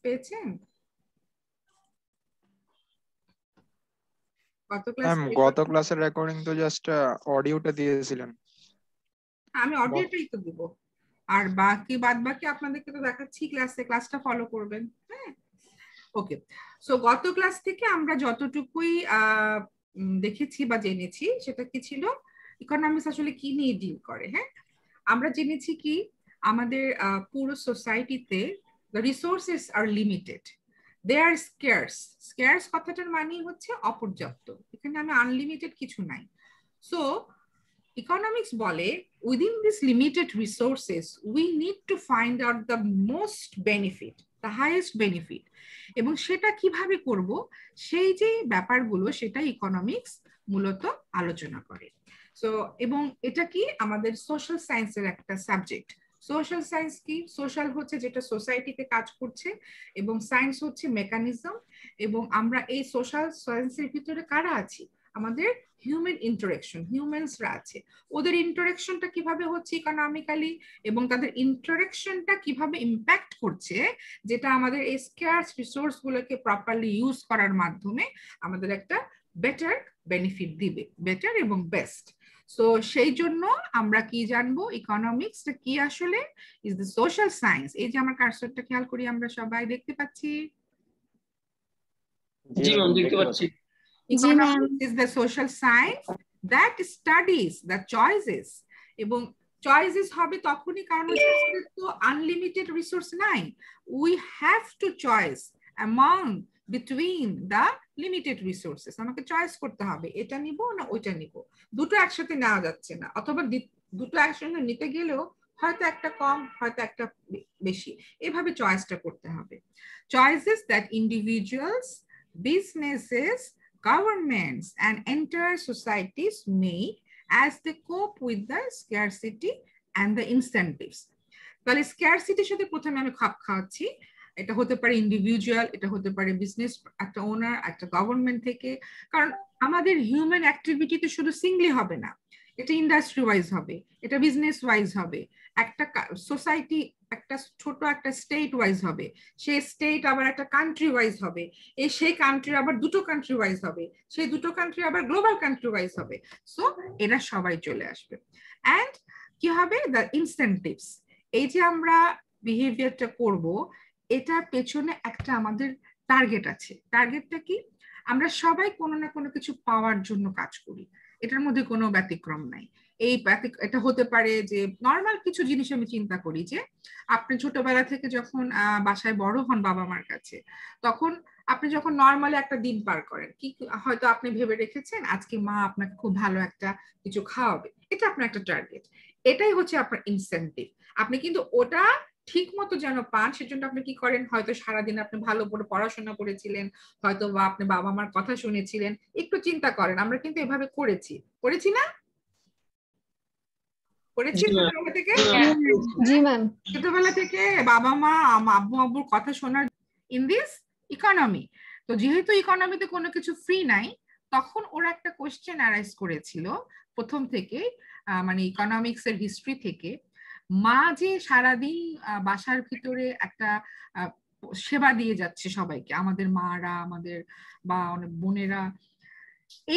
পেয়েছেন? গত ক্লাসের রেকর্ডিং তো জাস্ট অডিওটা দিয়েছিলেন। আমি অডিওটাই তো দিব, আর বাদ বাকি আপনাদেরকে তো দেখাচ্ছি ক্লাসটা ফলো করবেন। হ্যাঁ, ওকে। সো গত ক্লাস থেকে আমরা যতটুকুই দেখেছি বা জেনেছি সেটা কি ছিল, ইকোনমিক্স আসলে কি নিয়ে ডিল করে। হ্যাঁ, আমরা জেনেছি কি আমাদের পুরো সোসাইটিতে the resources are limited, they are scarce. Scarce কথাটার মানে হচ্ছে অপর্যাপ্ত, এখানে আমি আনলিমিটেড কিছু নাই। সো economics বলে within these limited resources we need to find out the most benefit, the highest benefit, এবং সেটা কিভাবে করব সেই যে ব্যাপারগুলো সেটা ইকোনমিক্স মূলত আলোচনা করে। সো এবং এটা কি আমাদের সোশ্যাল সায়েন্সের একটা সাবজেক্ট। সোশ্যাল সায়েন্স কি? সোশ্যাল হচ্ছে যেটা সোসাইটিতে কাজ করছে, এবং সায়েন্স হচ্ছে মেকানিজম। এবং আমরা এই সোশ্যাল সায়েন্সের ভিতরে কারা আছি? আমাদের হিউম্যান ইন্টারেকশন, হিউম্যানসরা আছে। ওদের ইন্টারেকশনটা কিভাবে হচ্ছে ইকোনমিক্যালি, এবং তাদের ইন্টারেকশনটা কিভাবে ইম্প্যাক্ট করছে, যেটা আমাদের এই স্কার্স রিসোর্স গুলোকে প্রপারলি ইউজ করার মাধ্যমে আমাদের একটা বেটার বেনিফিট দিবে, বেটার এবং বেস্ট। সো সেই জন্য আমরা কি জানবো, ইকোনমিক্সটা কি আসলে ইজ দ্য সোশ্যাল সায়েন্স। এই যে আমার কার্সরটা খেয়াল করি, আমরা সবাই দেখতে পাচ্ছি? জি ম্যাম, দেখতে পাচ্ছি। Economics is the social science that studies the choices, এবং চয়েসেস হবে তখনই কারণ আমাদের তো আনলিমিটেড রিসোর্স নাই। We have to choice among between the limited resources. আমাকে চয়েস করতে হবে, এটা নিব না ওইটা নিব। দুটো একসাথে নেওয়া যাচ্ছে না, অথবা দুটো একসঙ্গে নিতে গেলেও হয়তো একটা কম, হয়তো একটা বেশি, এভাবে চয়েসটা করতে হবে। Choices that individuals, businesses, governments, and entire societies make as they cope with the scarcity and the incentives. তাহলে স্ক্যারসিটির সাথে প্রথমে আমি খাপ খাওয়াচ্ছি। এটা হতে পারে ইন্ডিভিজুয়াল, এটা হতে পারে বিজনেস, একটা ওনার, একটা গভর্নমেন্ট থেকে। কারণ আমাদের হিউম্যান অ্যাক্টিভিটি তো শুধু সিঙ্গলি হবে না, এটা ইন্ডাস্ট্রি ওয়াইজ হবে, এটা বিজনেস ওয়াইজ হবে, একটা সোসাইটি, একটা ছোট একটা স্টেট ওয়াইজ হবে, সেই স্টেট আবার একটা কান্ট্রি ওয়াইজ হবে, সেই কান্ট্রি আবার দুটো কান্ট্রি ওয়াইজ হবে, সেই দুটো কান্ট্রি আবার গ্লোবাল কান্ট্রি ওয়াইজ হবে। সো এরা সবাই চলে আসবে। অ্যান্ড কি হবে, দ্য ইনসেনটিভস। এই যে আমরা বিহেভিয়ারটা করব, এটার পেছনে একটা আমাদের টার্গেট আছে। টার্গেটটা কি? আমরা সবাই কোনো না কোনো কিছু পাওয়ার জন্য কাজ করি, এটার মধ্যে কোনো ব্যতিক্রম নাই। এটা হতে পারে যে নর্মাল কিছু জিনিস আমি চিন্তা করি, যে আপনি ছোটবেলা থেকে যখন বাসায় বড় হন বাবা মার কাছে, তখন আপনি যখন নর্মালি একটা দিন পার করেন, কি হয়তো আপনি ভেবে রেখেছেন আজকে মা আপনাকে খুব ভালো একটা কিছু খাওয়াবে, এটা আপনার একটা টার্গেট, এটাই হচ্ছে আপনার ইনসেনটিভ। আপনি কিন্তু ওটা ঠিক মতো যেন পান, সেজন্য আপনি কি করেন, হয়তো সারাদিন আপনি ভালো করে পড়াশোনা করেছিলেন, হয়তো বা আপনি বাবা মার কথা শুনেছিলেন। একটু চিন্তা করেন, আমরা কিন্তু এভাবে করেছি না? করেছি ছোটবেলা থেকে? জি ম্যাম। ছোটবেলা থেকে বাবা মা, আব্বু আব্বুর কথা শোনার ইন দিস ইকোনমি। তো যেহেতু ইকোনমিতে কোনো কিছু ফ্রি নাই, তখন ওরা একটা কোশ্চেন অ্যারাইজ করেছিল প্রথম থেকে, মানে ইকোনমিক্স এর হিস্ট্রি থেকে, মা যে সারাদিন বাসার ভিতরে একটা সেবা দিয়ে যাচ্ছে সবাইকে, আমাদের মারা, আমাদের বা অনেক বোনেরা,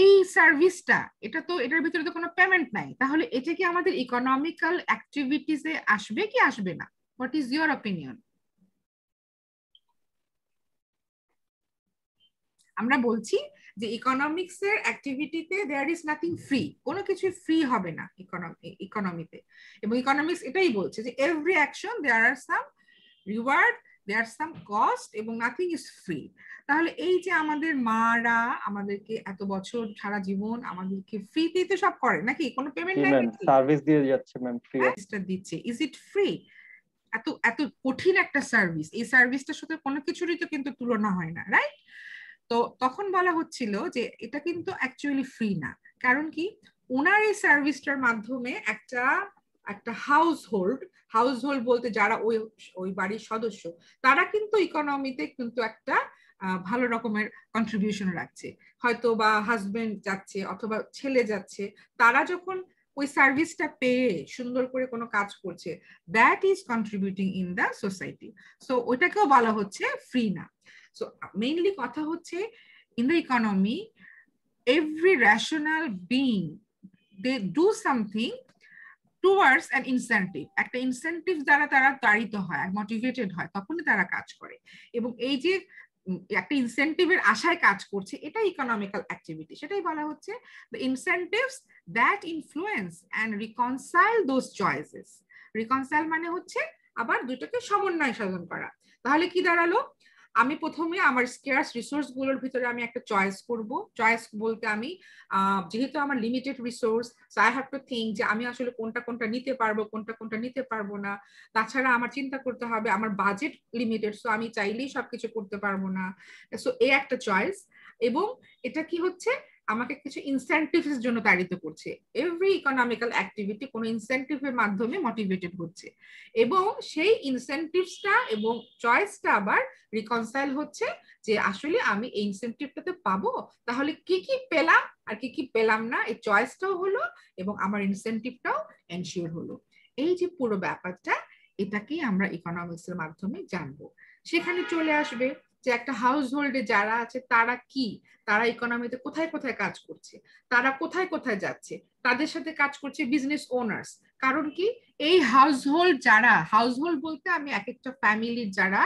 এই সার্ভিসটা, এটা তো এটার ভিতরে তো কোনো পেমেন্ট নাই, তাহলে এটা কি আমাদের ইকোনমিক্যাল অ্যাক্টিভিটিসে আসবে কি আসবে না? What is your opinion? আমরা বলছি যে ইকোনমিক্স এর অ্যাক্টিভিটিতে দেয়ার ইজ নাথিং ফ্রি, কোনো কিছু ফ্রি হবে না ইকোনমিতে। এবং ইকোনমিক্স এটাই বলছে যে every action there are some reward, there some cost, এবং নাথিং ইজ ফ্রি। তাহলে এই যে আমাদের মারা আমাদেরকে এত বছর সারা জীবন আমাদেরকে ফ্রিতেই তো সব করে নাকি, কোনো পেমেন্ট নাই, সার্ভিস দিয়ে যাচ্ছে ম্যাম, ফ্রি দিচ্ছে, ইজ ইট ফ্রি? এত এত কঠিন একটা সার্ভিস, এই সার্ভিসটার সাথে কোনো কিছুরই তো কিন্তু তুলনা হয় না, রাইট? তো তখন বলা হচ্ছিল যে এটা কিন্তু অ্যাকচুয়ালি ফ্রি না। কারণ কি, ওনার এই সার্ভিসটার মাধ্যমে একটা একটা হাউস হোল্ড বলতে যারা ওই ওই বাড়ির সদস্য, তারা কিন্তু ইকোনমিতে কিন্তু একটা ভালো রকমের কন্ট্রিবিউশন রাখছে। হয়তো বা হাজবেন্ড যাচ্ছে অথবা ছেলে যাচ্ছে, তারা যখন ওই সার্ভিসটা পেয়ে সুন্দর করে কোনো কাজ করছে, that is contributing in the society. So ওইটাকেও বলা হচ্ছে ফ্রি না। সো মেইনলি কথা হচ্ছে in the economy every rational being, they do something towards an incentive, একটা ইনসেন্টিভ দ্বারা তারা তাড়িত হয়, মোটিভেটেড হয়, তখনই তারা কাজ করে। এবং এই যে একটা ইনসেন্টিভের আশায় কাজ করছে, এটা ইকোনমিক্যাল অ্যাক্টিভিটি। সেটাই বলা হচ্ছে the incentives that influence and reconcile those choices. reconcile মানে হচ্ছে আবার দুটোকে সমন্বয় সাধন করা। তাহলে কি দাঁড়ালো, আমি প্রথমে আমার স্কেয়ার্স রিসোর্স গুলোর ভিতরে আমি একটা চয়েস করব। চয়েস বলতে আমি যেহেতু আমার limited resource, so I have to think যে আমি আসলে কোনটা কোনটা নিতে পারবো, কোনটা কোনটা নিতে পারবো না। তাছাড়া আমার চিন্তা করতে হবে আমার বাজেট লিমিটেড, সো আমি চাইলেই সবকিছু করতে পারবো না। সো এই একটা চয়েস। এবং এটা কি হচ্ছে, আমাকে কিছু ইনসেন্টিভস জন্য তাড়িত করছে। এভরি ইকোনমিক্যাল অ্যাক্টিভিটি কোনো ইনসেন্টিভের মাধ্যমে মোটিভেটেড হচ্ছে, এবং সেই ইনসেন্টিভসটা এবং চয়েসটা আবার রিকনসাইল হচ্ছে যে আসলে আমি এই ইনসেন্টিভটাতে পাবো, তাহলে কি কি পেলাম আর কি কি পেলাম না, এই চয়েসটাও হলো এবং আমার ইনসেন্টিভটাও এনশিওর হলো। এই যে পুরো ব্যাপারটা, এটাকেই আমরা ইকোনমিক্স এর মাধ্যমে জানবো। সেখানে চলে আসবে যে একটা হাউস হোল্ডে যারা আছে তারা কি, তারা ইকোনমিতে কোথায় কোথায় কাজ করছে, তারা কোথায় কোথায় যাচ্ছে, তাদের সাথে কাজ করছে বিজনেস ওনার্স। কারণ কি, এই হাউস হোল্ড যারা, হাউস হোল্ড বলতে আমি এক একটা ফ্যামিলির যারা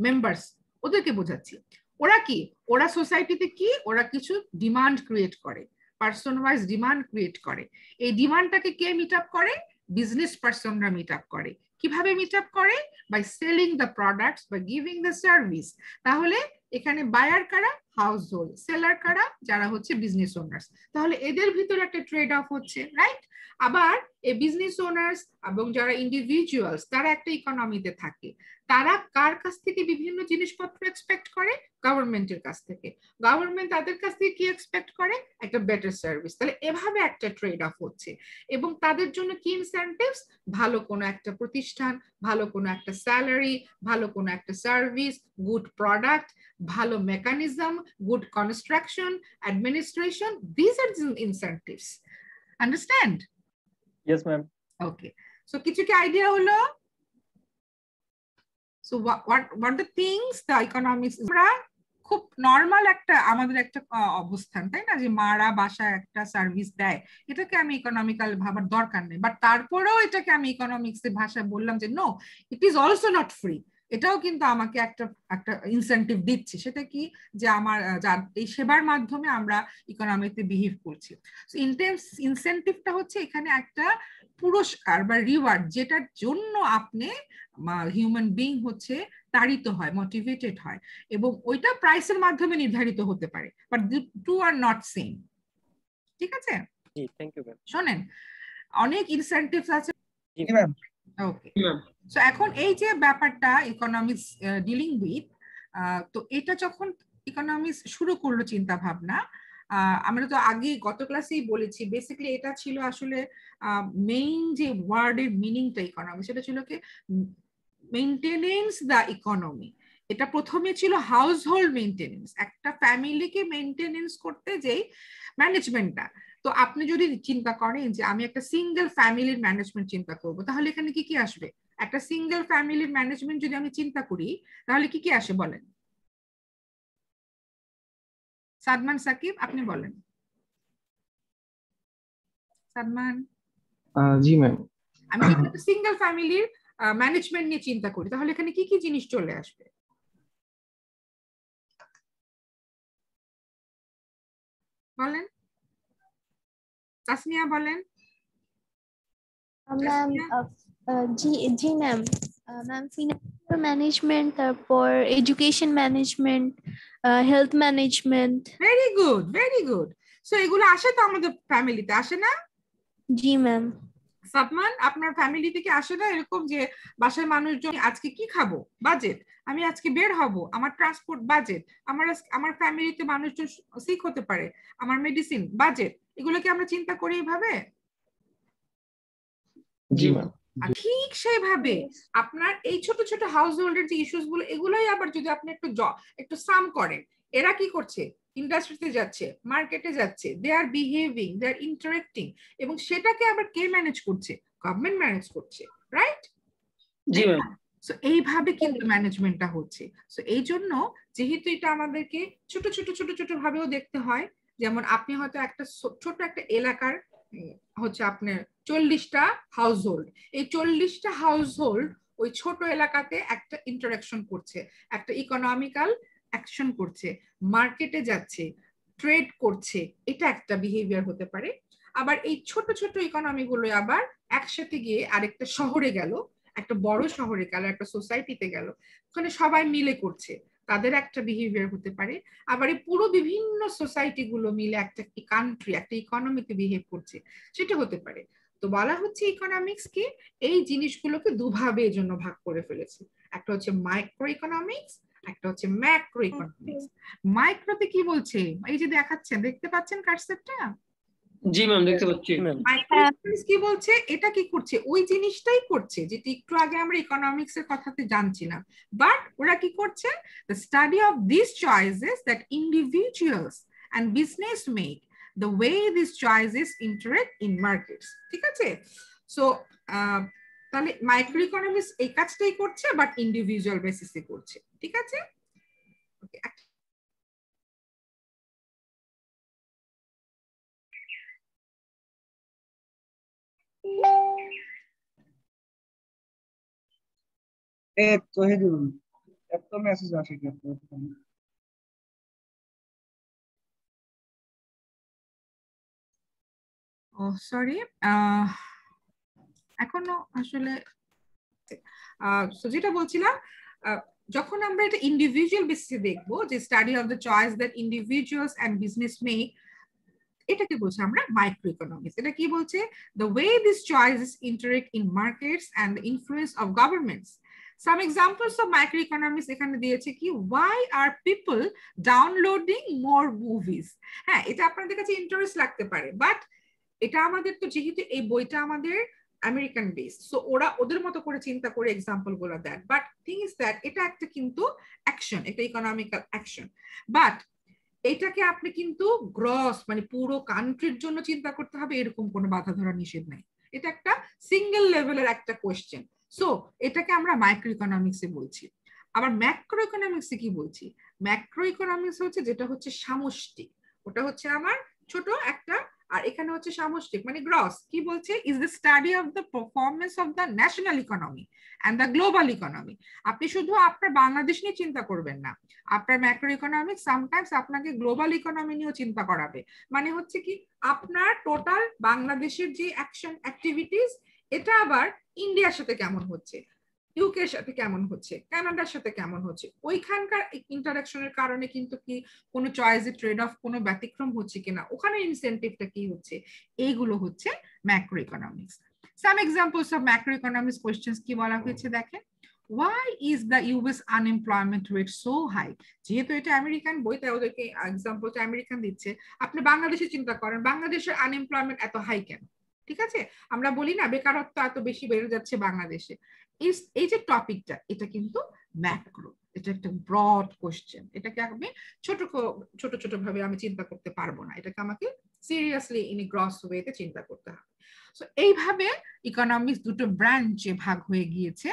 মেম্বার্স ওদেরকে বোঝাচ্ছি। ওরা কি, ওরা সোসাইটিতে কি, ওরা কিছু ডিমান্ড ক্রিয়েট করে, পার্সন ওয়াইজ ডিমান্ড ক্রিয়েট করে। এই ডিমান্ডটাকে কে মিট আপ করে, বিজনেস পার্সনরা মিট আপ করে। কিভাবে মিট আপ করে, by selling the products, by giving the service. তাহলে এখানে বায়ার কারা, হাউস হোল্ড, সেলার কারা, যারা হচ্ছে বিজনেস ওনার্স। তাহলে এদের ভিতরে একটা ট্রেড অফ হচ্ছে, রাইট? আবার এই বিজনেস ওনার্স এবং যারা ইন্ডিভিজুয়ালস, তারা একটা ইকোনমিতে থাকে, তারা কার কাছ থেকে বিভিন্ন জিনিসপত্র এক্সপেক্ট করে, গভর্নমেন্টের কাছ থেকে। গভর্নমেন্ট তাদের কাছ থেকে কি এক্সপেক্ট করে, একটা বেটার সার্ভিস। তাহলে এভাবে একটা ট্রেড অফ হচ্ছে, এবং তাদের জন্য কি ইনসেন্টিভস, ভালো কোনো একটা প্রতিষ্ঠান, ভালো কোনো একটা স্যালারি, ভালো কোনো একটা সার্ভিস, গুড প্রোডাক্ট, ভালো mechanism, good construction, administration, this are incentives. Understand? Yes, ma'am. Okay, so কিছু কি আইডিয়া হলো? So what the things the economics, আমরা খুব নরমাল একটা আমাদের একটা অবস্থান, তাই না, যে মারা বাসায় একটা সার্ভিস দেয়, এটাকে আমি ইকোনমিক্যাল ভাবার দরকার নেই। বাট তারপরেও এটাকে আমি ইকোনমিক্স এর ভাষায় বললাম যে no, it is also not free. এটাও কিন্তু আমাকে একটা একটা ইনসেন্টিভ দিচ্ছে। সেটা কি, যে আমার এই সেবার মাধ্যমে আমরা ইকোনমিতে বিহেভ করছি। ইনসেন্টিভটা হচ্ছে এখানে একটা পুরস্কার বা রিওয়ার্ড, যেটার জন্য আপনি হিউম্যান বিং হচ্ছে তাড়িত হয়, মোটিভেটেড হয়, এবং ওইটা প্রাইসের মাধ্যমে নির্ধারিত হতে পারে, but two are not same. ঠিক আছে? জি, থ্যাংক ইউ ম্যাম। শোনেন, অনেক ইনসেন্টিভস আছে। জি ম্যাম। ওকে, সো এখন এই যে ব্যাপারটা ইকোনমিক্স ডিলিং উইথ, তো এটা যখন ইকোনমিক্স শুরু করলো চিন্তা ভাবনা, আমরা তো আগে গত ক্লাসেই বলেছি, বেসিক্যালি এটা ছিল আসলে মেইন যে ওয়ার্ডের মিনিংটা ইকোনমিক্স, সেটা ছিল কি মেইনটেনেন্স দ্য ইকোনমি। এটা প্রথমে ছিল হাউস হোল্ড মেইনটেনেন্স, একটা ফ্যামিলিকে মেইনটেনেন্স করতে যেই ম্যানেজমেন্টটা। তো আপনি যদি চিন্তা করেন যে আমি একটা সিঙ্গেল ফ্যামিলির ম্যানেজমেন্ট চিন্তা করব, তাহলে এখানে কি কি আসবে? একটা সিঙ্গেল ফ্যামিলির ম্যানেজমেন্ট যদি আমি চিন্তা করি, তাহলে কি কি আসে বলেন? সাদমান, সাকিব, আপনি বলেন। সাদমান। জি ম্যাম। আমি যদি একটা সিঙ্গেল ফ্যামিলির ম্যানেজমেন্ট নিয়ে চিন্তা করি, তাহলে এখানে কি কি জিনিস চলে আসবে বলেন? তাসনিয়া বলেন। ম্যাম জি ম্যাম, ম্যাম ফিনান্সিয়াল ম্যানেজমেন্ট, তারপর education management, health management. Very good, very good. So এগুলো আসে তো আমাদের ফ্যামিলিতে, আসে না? জি ম্যাম। সাদমান, আপনার ফ্যামিলি থেকে আসে না এরকম যে বাসায় মানুষজন আজকে কি খাবো, বাজেট, আমি আজকে বের হব, আমার ট্রান্সপোর্ট বাজেট, আমার ফ্যামিলিতে মানুষজন সিক হতে পারে, আমার মেডিসিন বাজেট, এগুলো কি আমরা চিন্তা করি এইভাবে? জি ম্যাম। ঠিক সেইভাবে আপনার এই ছোট ছোট হাউস হোল্ডের যে ইস্যুস গুলো, এগুলোই আবার যদি আপনি একটু সাম করেন, এরা কি করছে, ইন্ডাস্ট্রিতে যাচ্ছে, মার্কেটে যাচ্ছে, দে are behaving, they R interacting, এবং সেটাকে আবার কে ম্যানেজ করছে? গভর্নমেন্ট ম্যানেজ করছে, রাইট? জি ম্যাম। সো এইভাবে কিন্তু ম্যানেজমেন্টটা হচ্ছে। সো এই জন্য যেহেতু এটা আমাদেরকে ছোট ছোট ছোট ছোট ভাবেও দেখতে হয়, যেমন আপনি হয়তো একটা ছোট একটা এলাকার হচ্ছে আপনার 40টা হাউস হোল্ড, এই 40টা হাউস হোল্ড ওই ছোট এলাকাতে একটা ইন্টারাকশন করছে, একটা ইকোনমিক্যাল অ্যাকশন করছে, মার্কেটে যাচ্ছে, ট্রেড করছে, এটা একটা বিহেভিয়ার হতে পারে। আবার এই ছোট ছোট ইকোনমি গুলো আবার একসাথে গিয়ে আরেকটা শহরে গেল, একটা বড় শহরে গেল, একটা সোসাইটিতে গেল, ওখানে সবাই মিলে করছে, তাদের একটা বিহেভিয়ার হতে পারে। আবার এই পুরো বিভিন্ন সোসাইটি গুলো মিলে একটা কান্ট্রি, একটা ইকোনমিতে বিহেভ করছে, সেটা হতে পারে। তো বলা হচ্ছে ইকোনমিক্স কি এই জিনিসগুলোকে দুভাবে এই জন্য ভাগ করে ফেলেছে, একটা হচ্ছে মাইক্রো ইকোনমিক্স, একটা হচ্ছে ম্যাক্রো ইকোনমিক্স। মাইক্রোতে কি বলছে, এই যে দেখাচ্ছেন, দেখতে পাচ্ছেন কারসেটটা? জি ম্যাম, দেখতে পাচ্ছি। মাইক্রোইকোনমিক্স কি বলছে, এটা কি করছে, ওই জিনিসটাই করছে যেটা একটু আগে আমরা ইকোনমিক্স এর কথাতে জানছিলাম, বাট ওরা কি করছে, the study of these choices that individuals and business make, the way these choices interact in markets, ঠিক আছে? সো তাহলে মাইক্রো ইকোনমিক্স এই কাজটাই করছে, বাট ইন্ডিভিজুয়াল বেসিসে করছে, ঠিক আছে? ওকে, তো হেদুল এত মেসেজ আসে কেন? ও সরি, এখনো আসলে যেটা বলছিলাম, যখন আমরা এটা ইন্ডিভিজুয়াল বেসিসে দেখবো, যে study of the choice that individuals and business make, এটাকে বলছি আমরা মাইক্রো ইকোনমিক্স। এটা কি বলছে, the way these choices interact in markets and the influence of governments. Some examples of microeconomics এখানে দিয়েছে কি, why are people downloading more movies? হ্যাঁ, এটা আপনাদের কাছে ইন্টারেস্ট লাগতে পারে, বাট এটা আমাদের তো যেহেতু এই বইটা আমাদের আমেরিকান বেস, সো ওরা ওদের মতো করে চিন্তা করে এক্সাম্পল গুলো দেন, বাট থিং ইজ দ্যাট এটা একটা কিন্তু অ্যাকশন, একটা ইকোনমিক্যাল অ্যাকশন, বাট এটাকে আপনি কিন্তু গ্রস মানে পুরো কান্ট্রির জন্য চিন্তা করতে হবে এরকম কোনো বাধা ধরা নিষেধ নাই, এটা একটা সিঙ্গেল লেভেলের একটা কোয়েশ্চেন। সো এটাকে আমরা মাইক্রো ইকোনমিক্সে বলছি। আবার ম্যাক্রো ইকোনমিক্সে কি বলছি, ম্যাক্রো ইকোনমিক্স হচ্ছে যেটা হচ্ছে সামষ্টিক, ওটা হচ্ছে আমার ছোট একটা, আর এখানে হচ্ছে সামষ্টিক মানে গ্রস। কি বলছে, is the study of the performance of the national economy and the global economy. আপনি শুধু আপনার বাংলাদেশ নিয়ে চিন্তা করবেন না, আপনার ম্যাক্রো ইকোনমিক্স সামটাইমস আপনাকে গ্লোবাল ইকোনমি নিয়েও চিন্তা করাবে। মানে হচ্ছে কি, আপনার টোটাল বাংলাদেশের যে অ্যাকশন অ্যাক্টিভিটিস, এটা আবার ইন্ডিয়ার সাথে কেমন হচ্ছে, ইউকের সাথে কেমন হচ্ছে, কানাডার সাথে কেমন হচ্ছে, ওইখানকার ইন্টারাকশনের কারণে কিন্তু কি কোনো চয়েসে ট্রেড অফ কোনো ব্যতিক্রম হচ্ছে কিনা, ওখানে ইনসেন্টিভটা কি হচ্ছে, এইগুলো হচ্ছে macroeconomics. Some examples of macroeconomics questions কি বলা হয়েছে দেখেন, why is the US unemployment rate so high? যেহেতু এটা আমেরিকান বই, তাই ওদেরকে এক্সাম্পলটা আমেরিকান দিচ্ছে। আপনি বাংলাদেশে চিন্তা করেন, বাংলাদেশের আনএমপ্লয়মেন্ট এত হাই কেন? ঠিক আছে, আমরা বলি না বেকারত্ব এত বেশি বেড়ে যাচ্ছে বাংলাদেশে, এই যে টপিকটা, এটা কিন্তু ম্যাক্রো, এটা একটা ব্রড কোশ্চেন, এটাকে আমি ছোট ছোট ছোট ভাবে আমি চিন্তা করতে পারবো না, এটাকে আমাকে সিরিয়াসলি ইন এ গ্রস ওয়েতে চিন্তা করতে হবে। সো এইভাবে ইকোনমিক্স দুটো ব্রাঞ্চে ভাগ হয়ে গিয়েছে,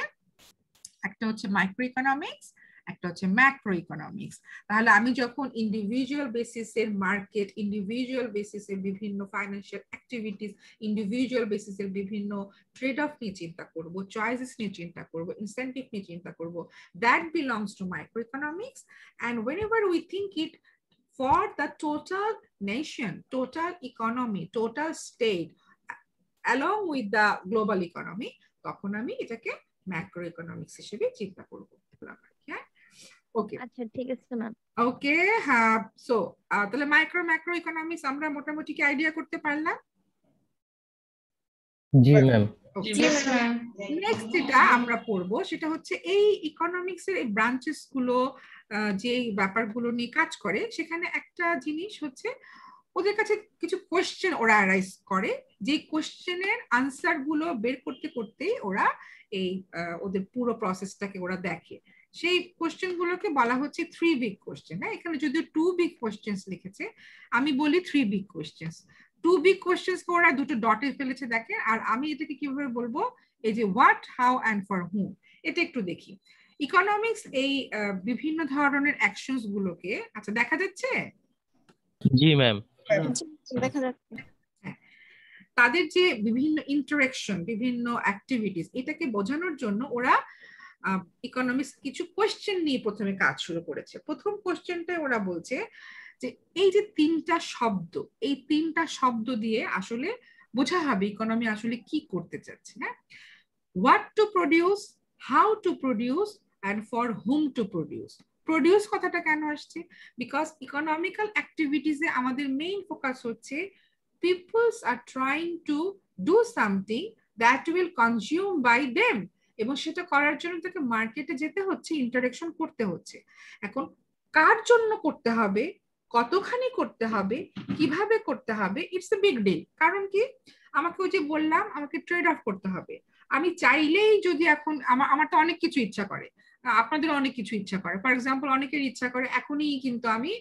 একটা হচ্ছে মাইক্রো ইকোনমিক্স, একটা হচ্ছে ম্যাক্রো ইকোনমিক্স। তাহলে আমি যখন ইন্ডিভিজুয়াল বেসিসের মার্কেট, ইন্ডিভিজুয়াল বেসিসের বিভিন্ন ফাইন্যান্সিয়াল অ্যাক্টিভিটিস, ইন্ডিভিজুয়াল বেসিসের বিভিন্ন ট্রেড অফ নিয়ে চিন্তা করব, চয়েসেস নিয়ে চিন্তা করব, ইনসেন্টিভ নিয়ে চিন্তা করব, that belongs to micro economics. And whenever we think it for the total nation, total economy, total state along with the global economy, তখন আমি এটাকে ম্যাক্রো ইকোনমিক্স হিসেবে চিন্তা করব। হ্যাঁ, ওকে, আচ্ছা ঠিক আছে ম্যাম। ওকে, হ্যাঁ। সো তাহলে মাইক্রো ম্যাক্রো ইকোনমিক্স আমরা মোটামুটি কি আইডিয়া করতে পারলাম? জি ম্যাম। নেক্সট যেটা আমরা পড়বো সেটা হচ্ছে এই ইকোনমিক্স এর এই ব্রাঞ্চেস গুলো যে ব্যাপারগুলো নিয়ে কাজ করে, সেখানে একটা জিনিস হচ্ছে ওদের কাছে কিছু কোশ্চেন ওরা অ্যারাইজ করে, যে কোশ্চেনের আনসার গুলো বের করতে করতে ওরা এই ওদের পুরো প্রসেসটাকে ওরা দেখে। সেই কোশ্চেন গুলোকে বলা হচ্ছে 3 বিগ কোশ্চেন। হ্যাঁ, এখানে যদিও 2 বিগ কোশ্চেন্স লিখেছে, আমি বলি 3 বিগ কোশ্চেন্স। 2 বিগ কোশ্চেন্স কে ওরা দুটো ডটে ফেলেছে দেখেন, আর আমি এটাকে কিভাবে বলবো, এই যে হোয়াট, হাউ অ্যান্ড ফর হুম, এটা একটু দেখি। ইকোনমিক্স এই বিভিন্ন ধরনের অ্যাকশনস গুলোকে, আচ্ছা দেখা যাচ্ছে? জি ম্যাম। দেখা যাচ্ছে। তাদের যে বিভিন্ন ইন্টারেকশন, বিভিন্ন অ্যাক্টিভিটিস, এটাকে বোঝানোর জন্য ওরা ইকোনমিক্স কিছু কোশ্চেন নিয়ে প্রথমে কাজ শুরু করেছে। প্রথম কোশ্চেনটা ওরা বলছে যে এই যে 3টা শব্দ, এই 3টা শব্দ দিয়ে আসলে বোঝা হবে ইকোনমি আসলে কি করতে চাচ্ছে। হ্যাঁ, what to produce, how to produce and for hmm to produce. Produce কথাটা কেন আসছে? বিকজ ইকোনমিক্যাল অ্যাক্টিভিটিসে আমাদের মেইন ফোকাস হচ্ছে peoples are trying to do something that will consume by them, এবং সেটা করার জন্য তাকে মার্কেটে যেতে হচ্ছে, ইন্টারেকশন করতে হচ্ছে। এখন কার জন্য করতে হবে, কতখানি করতে হবে, কিভাবে করতে হবে, ইটস এ বিগ ডিল। কারণ কি, আমাকে ওই যে বললাম, আমাকে ট্রেড অফ করতে হবে। আমি চাইলেই যদি এখন আমার তো অনেক কিছু ইচ্ছা করে, আপনাদের অনেক কিছু ইচ্ছা করে, ফর এক্সাম্পল অনেকের ইচ্ছা করে এখনই কিন্তু আমি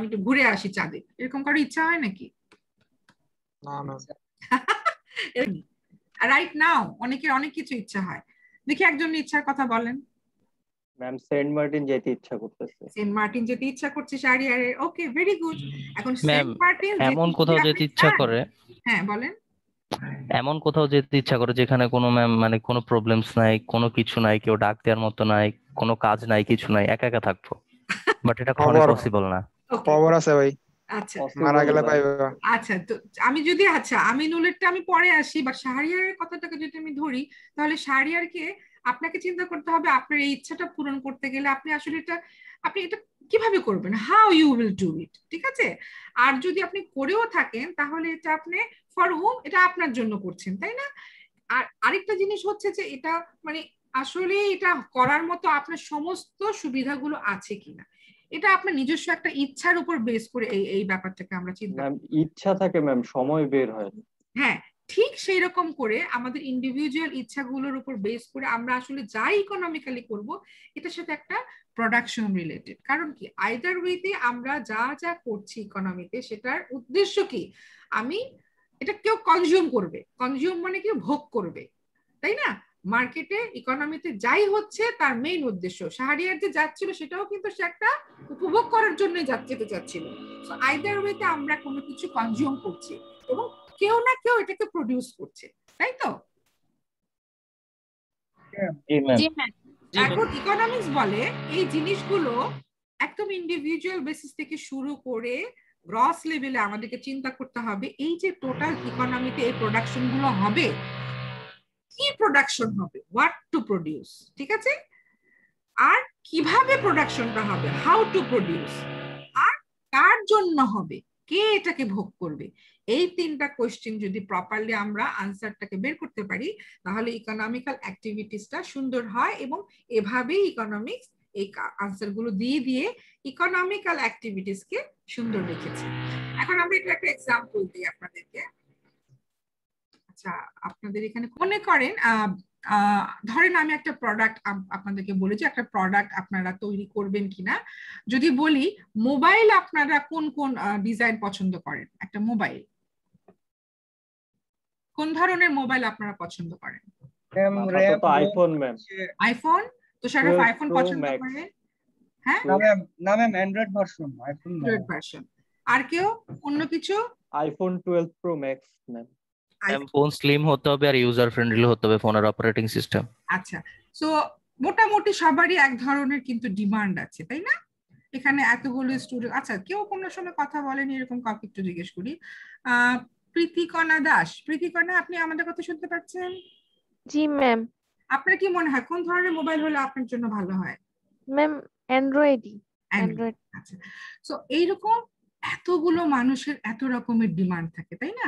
একটু ঘুরে আসি চাঁদে, এরকম করে ইচ্ছা হয় নাকি? না না, রাইট নাও অনেকের অনেক কিছু ইচ্ছা হয়। দেখি একজন ইচ্ছার কথা বলেন। ম্যাম সেন্ট মার্টিন যেতে ইচ্ছা করতেছে। সেন্ট মার্টিন যেতে ইচ্ছা করছে শাহরিয়ারে, ওকে ভেরি গুড। এখন ম্যাম, সেন্ট মার্টিন এমন কোথাও যেতে ইচ্ছা করে, হ্যাঁ বলেন, এমন কোথাও যেতে ইচ্ছা করে যেখানে কোনো ম্যাম মানে কোনো প্রবলেমস নাই, কোনো কিছু নাই, কেউ ডাক দেওয়ার মতো নাই, কোনো কাজ নাই, কিছু নাই, একা একা থাকবো। বাট এটা কখনো খবর পসিবল না। খবর আছে ভাই, আচ্ছা মারা গেলে পাইবা। আচ্ছা, তো আমি যদি আমিনুলেরটা আমি পরে আসি, বা শাহরিয়ারের কথাটাকে যদি আমি ধরি, তাহলে শাহরিয়ারকে আপনাকে চিন্তা করতে হবে আপনার এই ইচ্ছাটা পূরণ করতে গেলে আপনি আসলে আপনি এটা কিভাবে করবেন, how you will do it, ঠিক আছে? আর যদি আপনি করেও থাকেন তাহলে এটা আপনি ফর হোম, এটা আপনার জন্য করছেন, তাই না? আর আরেকটা জিনিস হচ্ছে যে এটা মানে আসলে এটা করার মতো আপনার সমস্ত সুবিধাগুলো আছে কিনা, এটা আপনার নিজস্ব একটা ইচ্ছার উপর বেস করে এই ব্যাপারটাকে আমরা চিন্তা ম্যাম ইচ্ছা থাকে ম্যাম, সময় বের হয় না। হ্যাঁ, ঠিক সেই রকম করে আমাদের ইন্ডিভিজুয়াল ইচ্ছাগুলোর উপর বেস করে আমরা আসলে যা ইকোনমিক্যালি করব, এটার সাথে একটা প্রোডাকশন রিলেটেড। কারণ কি, আইদার ওয়েতে আমরা যা যা করছি ইকোনমিতে, সেটার উদ্দেশ্য কি, আমি এটা কেউ কনজিউম করবে, কনজিউম মানে কি ভোগ করবে, তাই না? মার্কেটে ইকোনমিতে যাই হচ্ছে তার মেইন উদ্দেশ্য, শাহরিয়ার যে যাচ্ছিল সেটাও কিন্তু সে একটা উপভোগ করার জন্যই যেতে চাচ্ছিল। সো আইদার ওয়েতে আমরা কোনো কিছু কনজিউম করছি এবং কেউ না কেউ এটাকে প্রডিউস করছে, তাই তো? জি ম্যাম। এখন ইকোনমিক্স বলে এই জিনিসগুলো একদম ইন্ডিভিজুয়াল বেসিস থেকে শুরু করে গ্রস লেভেলে আমাদেরকে চিন্তা করতে হবে, এই যে টোটাল ইকোনমিতে এই প্রোডাকশন গুলো হবে, কি প্রোডাকশন হবে, হোয়াট টু প্রডিউস, ঠিক আছে? আর কিভাবে প্রোডাকশনটা হবে, হাউ টু প্রডিউস, আর কার জন্য হবে, কে এটাকে ভোগ করবে। এই 3টা কোশ্চেন যদি প্রপারলি আমরা আনসারটাকে বের করতে পারি, তাহলে ইকোনমিক্যাল অ্যাক্টিভিটিসটা সুন্দর হয়, এবং এভাবেই ইকোনমিক্স এই আনসার গুলো দিয়ে দিয়ে ইকোনমিক্যাল অ্যাক্টিভিটিসকে সুন্দর রেখেছে। এখন আমরা একটা এক্সাম্পল দিই আপনাদেরকে। আচ্ছা, আপনাদের এখানে মনে করেন ধরেন আমি একটা প্রোডাক্ট আপনাদেরকে বলি যে একটা প্রোডাক্ট আপনারা তৈরি করবেন কিনা। যদি বলি মোবাইল, আপনারা কোন কোন ডিজাইন পছন্দ করেন? একটা মোবাইল, কোন ধরনের মোবাইল আপনারা পছন্দ করেন? IPhone ma'am. আইফোন, তো শারফ আইফোন পছন্দ করে? হ্যাঁ না ma'am Android version, iPhone Android version. আর কেউ অন্য কিছু? IPhone 12 pro max ma'am. Phone slim হতে হবে আর ইউজার ফ্রেন্ডলি হতে হবে ফোনের অপারেটিং সিস্টেম। আচ্ছা, সো মোটামুটি সবারই এক ধরনের কিন্তু ডিমান্ড আছে, তাই না? এখানে এতগুলো স্টুডেন্ট, আচ্ছা কেউ কোনো সময় কথা বলেনি এরকম কাউকে একটু জিজ্ঞেস করি। প্রীতিকণা দাস, প্রীতিকণা আপনি আমাদের কথা শুনতে পাচ্ছেন? জি ম্যাম। আপনার কি মনে হয় কোন ধরনের মোবাইল হলে আপনার জন্য ভালো হয়? ম্যাম অ্যান্ড্রয়েডই। অ্যান্ড্রয়েড। আচ্ছা, সো এইরকম এতগুলো মানুষের এত রকমের ডিমান্ড থাকে, তাই না?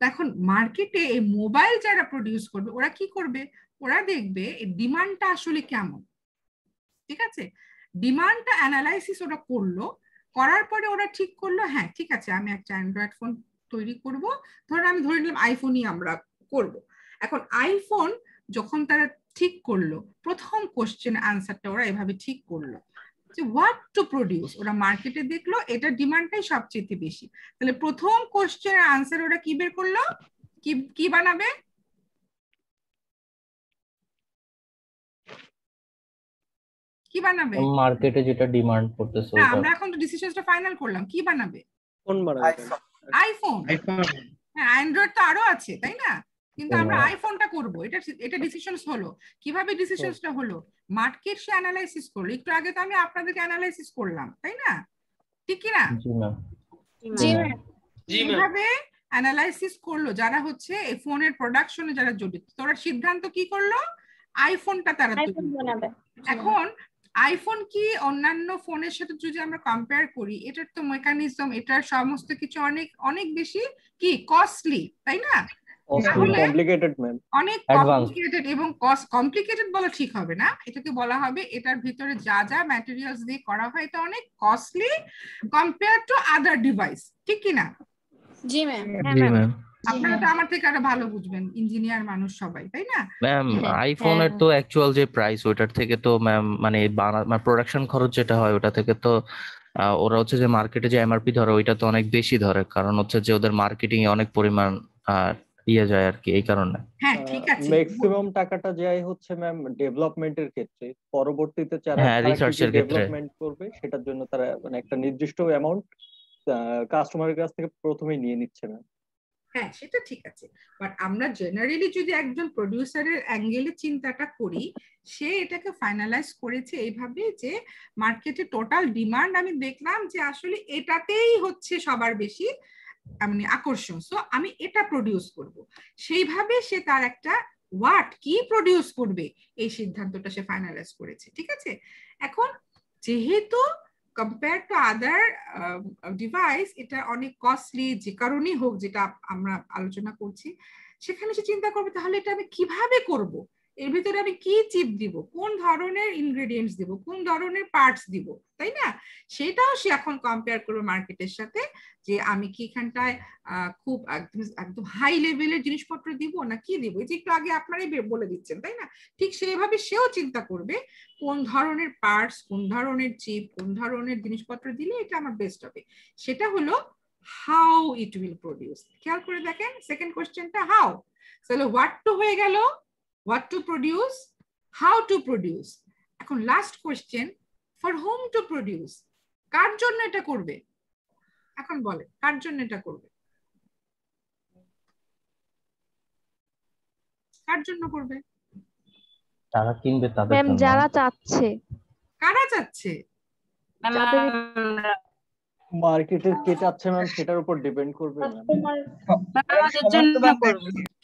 এখন মার্কেটে এই মোবাইল যারা প্রডিউস করবে, ওরা কি করবে, ওরা দেখবে এই ডিমান্ডটা আসলে কেমন, ঠিক আছে? ডিমান্ডটা অ্যানালাইসিস ওরা করলো, করার পরে ওরা ঠিক করলো হ্যাঁ ঠিক আছে আমি একটা অ্যান্ড্রয়েড ফোন তৈরি করব। ধরুন আমি ধরে নিলাম আইফোনই আমরা করব। এখন আইফোন যখন তারা ঠিক করলো, প্রথম কোশ্চেন আনসারটা ওরা এভাবে ঠিক করলো যে হোয়াট টু প্রডিউস। ওরা মার্কেটে দেখলো এটা ডিমান্ডটাই সবচেয়ে বেশি, তাহলে প্রথম কোশ্চেনের আনসার ওরা কি বের করলো, কি বানাবে? কি বানাবে? মার্কেটে যেটা ডিমান্ড করতেছে না, ওটা। আমরা এখন তো ডিসিশনটা ফাইনাল করলাম, কি বানাবে? ফোন বানাবে আইফোন। হ্যাঁ, অ্যান্ড্রয়েড তো আরো আছে তাই না, কিন্তু আমরা আইফোনটা করব, এটা ডিসিশনস হলো। কিভাবে ডিসিশনসটা হলো? মার্কেট সে অ্যানালাইসিস করলো, একটু আগে তো আমি আপনাদেরকে অ্যানালাইসিস করলাম তাই না, ঠিক কি না? জি ম্যাম। জি ম্যাম। কিভাবে অ্যানালাইসিস করলো যারা হচ্ছে এই ফোনের প্রোডাকশনে যারা জড়িত, তোরা সিদ্ধান্ত কি করলো? আইফোনটা তারা তৈরি করলো। এখন আইফোন কি অন্যান্য ফোনের সাথে যদি আমরা কম্পেয়ার করি, এটার তো মেকানিজম, এটার সমস্ত কিছু অনেক অনেক বেশি কি কস্টলি তাই না, কমপ্লিকেটেড ম্যাম, অনেক কমপ্লিকেটেড। এবং কমপ্লিকেটেড বলা ঠিক হবে না, এটাকে বলা হবে এটার ভিতরে যা যা ম্যাটেরিয়ালস দিয়ে করা হয় এটা অনেক costly compare to other device, ঠিক কি না? জি ম্যাম। জি ম্যাম। আপনারা তো আমার থেকে আরো ভালো বুঝবেন, ইঞ্জিনিয়ার মানুষ সবাই তাই না? ম্যাম আইফোনের তো অ্যাকচুয়াল যে প্রাইস ওটার থেকে তো ম্যাম মানে প্রোডাকশন খরচ যেটা হয় ওটা থেকে তো ওরা হচ্ছে যে মার্কেটে যে এমআরপি ধরে ওইটা তো অনেক বেশি ধরে, কারণ হচ্ছে যে ওদের মার্কেটিং এ অনেক পরিমাণ ইয়ে যায় আর কি, এই কারণে। হ্যাঁ ঠিক আছে, ম্যাক্সিমাম টাকাটা যায় হচ্ছে ম্যাম ডেভেলপমেন্টের ক্ষেত্রে, পরবর্তীতে যারা রিসার্চের ক্ষেত্রে ডেভেলপমেন্ট করবে সেটার জন্য তারা মানে একটা নির্দিষ্ট অ্যামাউন্ট কাস্টমারের কাছ থেকে প্রথমেই নিয়ে নিচ্ছে ম্যাম। হ্যাঁ সেটা ঠিক আছে, বাট আমরা জেনারেলি যদি একজন প্রডিউসারের অ্যাঙ্গেলে চিন্তাটা করি, সে এটাকে ফাইনালাইজ করেছে এইভাবে যে মার্কেটে টোটাল ডিমান্ড আমি দেখলাম যে আসলে এটাতেই হচ্ছে সবার বেশি মানে আকর্ষণ, সো আমি এটা প্রডিউস করব, সেইভাবে সে তার একটা হোয়াট কি প্রডিউস করবে এই সিদ্ধান্তটা সে ফাইনালাইজ করেছে, ঠিক আছে? এখন যেহেতু কম্পেয়ার টু আদার ডিভাইস এটা অনেক কস্টলি, যে কারণেই হোক যেটা আমরা আলোচনা করছি, সেখানে সে চিন্তা করবে তাহলে এটা আমি কিভাবে করব, এর ভিতরে আমি কি চিপ দিব, কোন ধরনের ইনগ্রেডিয়েন্টস দিব, কোন ধরনের পার্টস দিব, তাই না? সেটাও সে এখন কম্পেয়ার করবে মার্কেটের সাথে, যে আমি কি এখানটায় খুব একদম হাই লেভেলের জিনিসপত্র দিব না কি দিব, এই যে একটু আগে আপনারাই বলে দিচ্ছেন তাই না, ঠিক সেইভাবে সেও চিন্তা করবে কোন ধরনের পার্টস, কোন ধরনের চিপ, কোন ধরনের জিনিসপত্র দিলে এটা আমার বেস্ট হবে। সেটা হলো হাউ ইট উইল প্রডিউস। খেয়াল করে দেখেন সেকেন্ড কোশ্চেনটা হাউ, তাহলে হোয়াট টু হয়ে গেল, what to produce, how to produce। এখন last question, for whom to produce, কার জন্য এটা করবে? এখন বলে কার জন্য এটা করবে, কার জন্য করবে? যারা কিনবে তাদের ম্যাম জন্য। যারা চাচ্ছে, কারা চাচ্ছে? মার্কেটের কে চাচ্ছে ম্যাম সেটার উপর ডিপেন্ড করবে ম্যাম।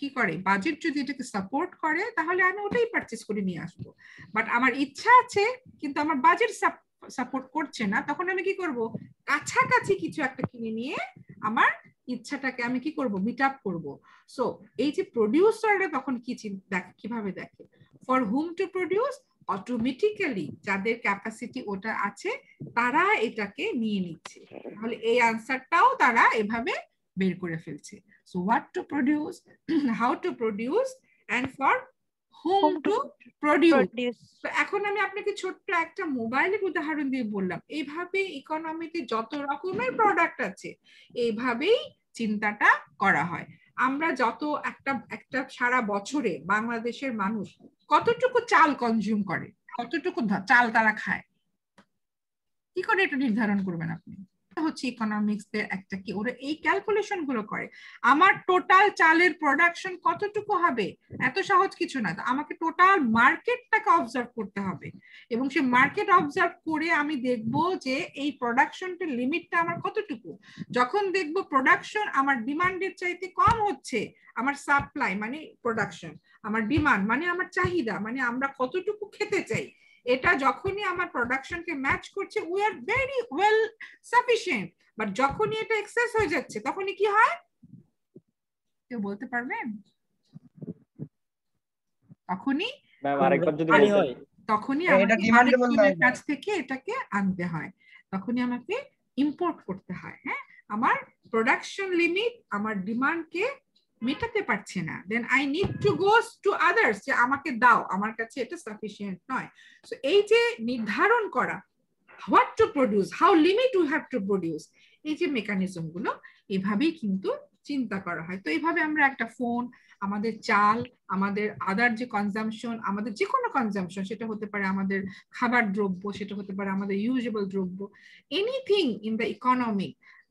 কি করে বাজেট যদি এটাকে সাপোর্ট করে তাহলে আমি ওটাই পারচেজ করে নিয়ে আসবো, বাট আমার ইচ্ছা আছে কিন্তু আমার বাজেট সাপোর্ট করছে না, তখন আমি কি করব, কাছাকাছি কিছু একটা কিনে নিয়ে আমার ইচ্ছাটাকে আমি কি করব, মিট আপ করব। সো এই যে প্রডিউসাররা তখন কি কিভাবে দেখে, for hmm to produce, automatically যাদের ক্যাপাসিটি ওটা আছে তারা এটাকে নিয়ে নিচ্ছে, তাহলে এই আনসারটাও তারা এভাবে বের করে ফেলছে। So what to produce, how to produce, and for whom to produce. তো এখন আমি আপনাকে ছোট্ট একটা মোবাইলের উদাহরণ দিয়ে বললাম, এইভাবে ইকোনমিতে যত রকমের প্রোডাক্ট আছে এইভাবেই চিন্তাটা করা হয়। আমরা যত একটা সারা বছরে বাংলাদেশের মানুষ কতটুকু চাল কনজিউম করে, কতটুকু চাল তারা খায়, কি করে এটা নির্ধারণ করবেন আপনি? হচ্ছে ইকোনমিক্স এর একটা কি, ওরা এই ক্যালকুলেশন গুলো করে আমার টোটাল চালের প্রোডাকশন কতটুকু হবে, এত সহজ কিছু না, আমাকে টোটাল মার্কেটটাকে অবজার্ভ করতে হবে, এবং সেই মার্কেট অবজার্ভ করে আমি দেখব যে এই প্রোডাকশনটার লিমিটটা আমার কতটুকু। যখন দেখব প্রোডাকশন আমার ডিমান্ডের চাইতে কম হচ্ছে, আমার সাপ্লাই মানে প্রোডাকশন, আমার ডিমান্ড মানে আমার চাহিদা, মানে আমরা কতটুকু খেতে চাই, এটা যখনই আমার প্রোডাকশনকে ম্যাচ করছে we are very well sufficient, but যখনই এটা এক্সেস হয়ে যাচ্ছে তখনই কি হয় কেউ বলতে পারবেন? তখনই আমাকে কাছ থেকে এটাকে আনতে হয়, তখনই আমাকে ইম্পোর্ট করতে হয়। হ্যাঁ, আমার প্রোডাকশন লিমিট আমার ডিমান্ডকে মেটাতে পারছে না, then I need to goes to others, যে আমাকে দাও, আমার কাছে এটা সাফিসিয়েন্ট নয়। সো এই যে নির্ধারণ করা what to produce, how limit we have to produce, এই যে মেকানিজম গুলো এভাবেই কিন্তু চিন্তা করা হয়। তো এইভাবে আমরা একটা ফোন, আমাদের চাল, আমাদের আদার যে কনজাম্পশন, আমাদের যে কোনো কনজাম্পশন, সেটা হতে পারে আমাদের খাবার দ্রব্য, সেটা হতে পারে আমাদের ইউজেবল দ্রব্য, anything in the economy